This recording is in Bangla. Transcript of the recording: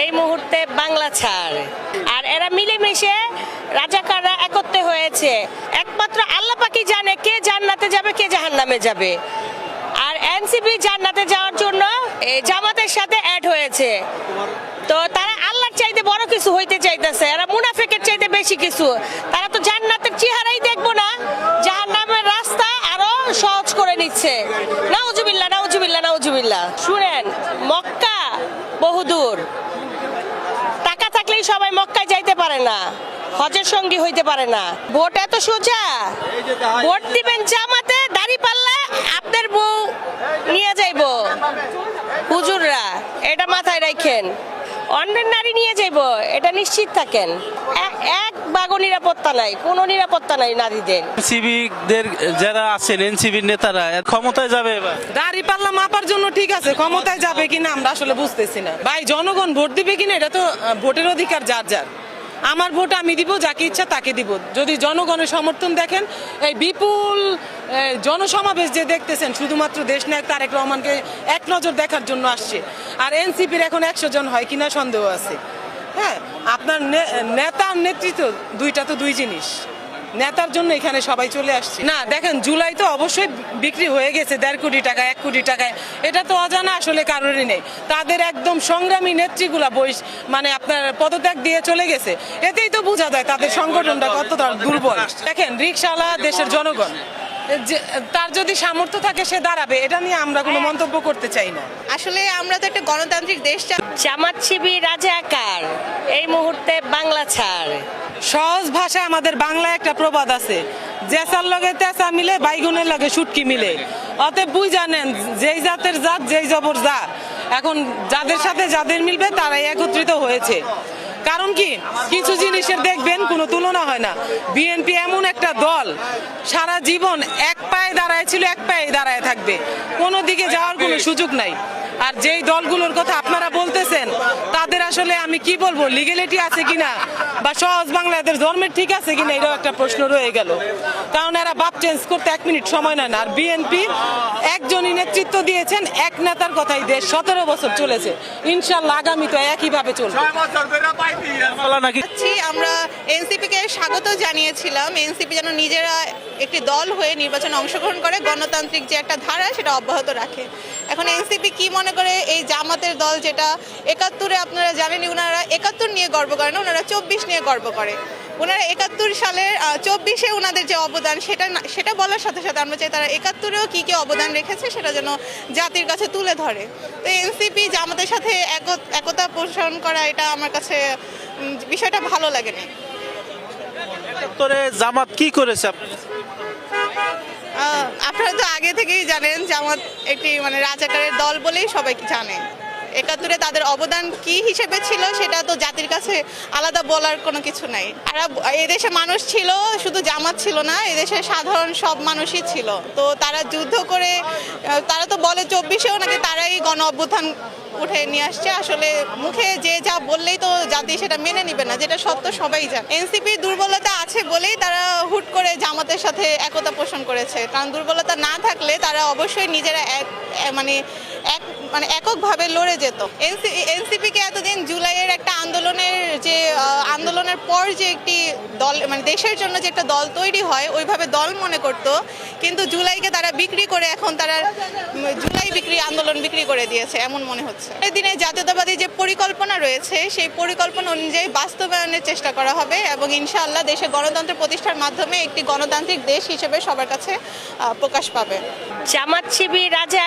এই মুহূর্তে বাংলা ছাড়। আর এরা মিলেমিশে রাজাকাররা একত্রে হয়েছে। একমাত্র আল্লাহ পাকই জানে কে জান্নাতে যাবে কে জাহান্নামে যাবে। আর এনসিপি জান্নাতে যাওয়ার জন্য এই জামাতের সাথে অ্যাড হয়েছে। তো তারা আল্লাহর চাইতে বড় কিছু হইতে চাইতেছে, এরা মুনাফিকের চাইতে বেশি কিছু। তারা তো জান্নাতের চেহারাই দেখবো না, জাহান্নামের রাস্তা আরো সহজ করে নিচ্ছে। নাউজুবিল্লাহ নাউজুবিল্লাহ নাউজুবিল্লাহ। শুনেন, মক্কা বহুদূর, টাকা থাকলেই সবাই মক্কায় যাইতে পারে না, হজের সঙ্গী হইতে পারে না। ভোট এত সোজা, ভোট দিবেন জামাতে, দাড়ি পাল্লা আপনার বউ নিয়ে যাইব হুজুররা, এটা মাথায় রাখেন। অন্যের নারী নিয়ে যাইব, এটা নিশ্চিত থাকেন। এক বাগও নিরাপত্তা নাই, কোনো নিরাপত্তা নাই নারীদের। এনসিবিদের যারা আছেন, এনসিবির নেতারা ক্ষমতায় যাবে এবার। দাড়ি পাল্লা মাপার জন্য ঠিক আছে, ক্ষমতায় যাবে কিনা আমরা আসলে বুঝতেছি না। ভাই, জনগণ ভোট দিবে কিনা এটা তো ভোটের অধিকার যার যার। আমার ভোট আমি দিব, যাকে ইচ্ছা তাকে দিব। যদি জনগণের সমর্থন দেখেন, এই বিপুল জনসমাবেশ যে দেখতেছেন শুধুমাত্র দেশনায়ক তারেক রহমানকে এক নজর দেখার জন্য আসছে। আর এনসিপির এখন 100 জন হয় কিনা সন্দেহ আছে। হ্যাঁ, আপনার নেতার নেতৃত্ব দুইটা তো দুই জিনিস। নেতার জন্য এখানে সবাই চলে আসছে না। দেখেন, জুলাই তো অবশ্যই বিক্রি হয়ে গেছে 1.5 কোটি টাকা, 1 কোটি টাকায়। এটা তো অজানা আসলে কারোরই নেই। তাদের একদম সংগ্রামী নেত্রীগুলা মানে আপনার পদত্যাগ দিয়ে চলে গেছে। এতেই তো বোঝা যায় তাদের সংগঠনটা কতটা দুর্বল। দেখেন, রিকশাওয়ালা দেশের জনগণ, তার যদি সামর্থ্য থাকে সে দাঁড়াবে, এটা নিয়ে আমরা কোনো মন্তব্য করতে চাই না। আসলে আমরা তো একটা গণতান্ত্রিক দেশ। জামাত শিবির রাজাকার, এই মুহূর্তে বাংলা ছাড়। সহজ ভাষায় আমাদের বাংলায় একটা প্রবাদ আছে, জেসার লগে তেসা মিলে বাইগুনের লগে শুটকি মিলে। অতএব বুঝ জানেন, যেই জাতের জাত যেই জবর যা। এখন যাদের সাথে যাদের মিলবে তারাই একত্রিত হয়েছে। কারণ কি, কিছু জিনিসের দেখবেন কোনো তুলনা হয় না। বিএনপি এমন একটা দল, সারা জীবন এক পায়ে দাঁড়ায় ছিল, এক পায়ে দাঁড়ায় থাকবে, কোনো দিকে যাওয়ার কোনো সুযোগ নাই। আর যেই দলগুলোর কথা আপনারা বলতেছেন, তাদের আসলে আমি কি বলবো, লিগ্যালিটি আছে কিনা বা সহজ বাংলাদেশ ধর্মের ঠিক আছে কিনা, এটাও একটা প্রশ্ন রয়ে গেল। কারণ এরা বাপ চেঞ্জ করতে 1 মিনিট সময় নেয় না। আর বিএনপি একজনই নেতৃত্ব দিয়েছেন, এক নেতার কথাই দেশ 17 বছর চলেছে। ইনশাল্লাহ আগামী তো একইভাবে চলবে। আমরা এনসিপি কে স্বাগত জানিয়েছিলাম। এনসিপি যেন নিজেরা একটি দল হয়ে নির্বাচনে অংশগ্রহণ করে গণতান্ত্রিক যে একটা ধারা সেটা অব্যাহত রাখে। এখন এনসিপি কি মনে করে, এই জামাতের দল যেটা 71-এ আপনারা জানেন, ওনারা 71 নিয়ে গর্ব করে না, ওনারা 24 নিয়ে গর্ব করে। ওনারা 71 সালের 24-এ ওনাদের যে অবদান সেটা বলার সাথে সাথে আমরা চাই তারা 71-এও কী কী অবদান রেখেছে সেটা যেন জাতির কাছে তুলে ধরে। তো এনসিপি জামাতের সাথে একতা পোষণ করা, এটা আমার কাছে বিষয়টা ভালো লাগেনি। জামাত কি করেছে? আপনারা তো আগে থেকেই জানেন জামাত একটি রাজাকারের দল বলেই সবাই জানে। 71-এ তাদের অবদান কি হিসেবে ছিল সেটা তো জাতির কাছে আলাদা বলার কোনো কিছু নাই। আর এদেশে মানুষ ছিল, শুধু জামাত ছিল না, এদেশে সাধারণ সব মানুষই ছিল। তো তারা যুদ্ধ করে, তারা তো বলে 24-এও নাকি তারাই গণ অভ্যুত্থান উঠে নিয়ে আসছে। আসলে মুখে যে যা বললেই তো জাতি সেটা মেনে নিবে না, যেটা সত্য সবাই জানে। এনসিপির দুর্বলতা আছে বলেই তারা হুট করে জামাতের সাথে একতা পোষণ করেছে। কারণ দুর্বলতা না থাকলে তারা অবশ্যই নিজেরা এককভাবে লড়ে যেত। এনসিপিকে এতদিন জুলাইয়ের একটা আন্দোলনের পর যে একটি দল, দেশের জন্য যে একটা দল তৈরি হয়, ওইভাবে দল মনে করত। কিন্তু জুলাইকে তারা বিক্রি করে এখন তারা আন্দোলন বিক্রি করে দিয়েছে এমন মনে হচ্ছে। এই দিনে জাতীয়তাবাদী যে পরিকল্পনা রয়েছে সেই পরিকল্পনা অনুযায়ী বাস্তবায়নের চেষ্টা করা হবে এবং ইনশাআল্লাহ দেশে গণতন্ত্র প্রতিষ্ঠার মাধ্যমে একটি গণতান্ত্রিক দেশ হিসেবে সবার কাছে প্রকাশ পাবে। জামাত শিবির রাজা